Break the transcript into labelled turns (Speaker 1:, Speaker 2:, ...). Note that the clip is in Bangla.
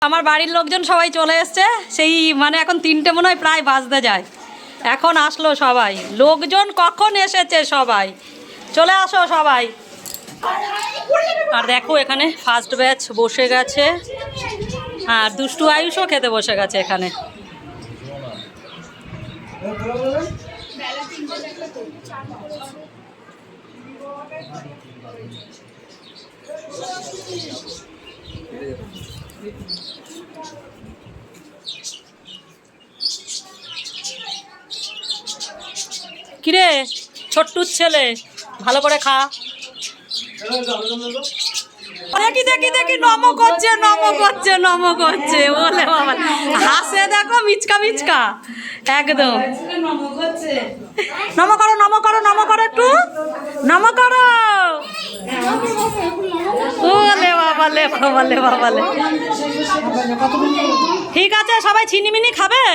Speaker 1: আমার বাড়ির লোকজন সবাই চলে এসছে, সেই মানে এখন 3টে মনে হয় প্রায় বাজতে যায়। এখন আসলো সবাই, লোকজন কখন এসেছে সবাই, চলে আসো সবাই। আর দেখো এখানে ফার্স্ট ব্যাচ বসে গেছে, আর দুষ্টু আয়ুষও খেতে বসে গেছে এখানে। কিরে ছোট্টুর ছেলে, ভালো করে খা। দেখি দেখি দেখি নম করছে নম করছে নম করছে, বলে বাবা হাসে দেখো মিচকা মিচকা একদম। নম করো নম করো নম করো, একটু নম করো। ওলে বাবা লে বাবা লে বাবা লে। ঠিক আছে সবাই ছিনিমিনি খাবে।